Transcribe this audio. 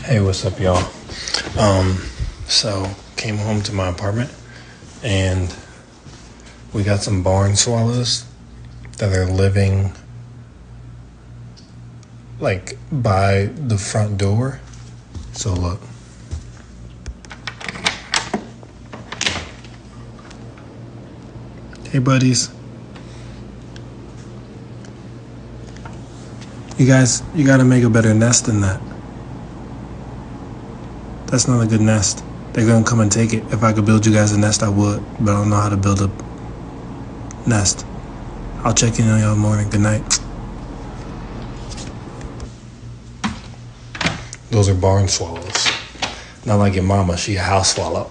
Hey, what's up, y'all? So came home to my apartment and we got some barn swallows that are living like by the front door. So look. Hey, buddies. You gotta make a better nest than that. That's not a good nest. They're gonna come and take it. If I could build you guys a nest, I would, but I don't know how to build a nest. I'll check in on y'all in the morning. Good night. Those are barn swallows. Not like your mama, she a house swallow.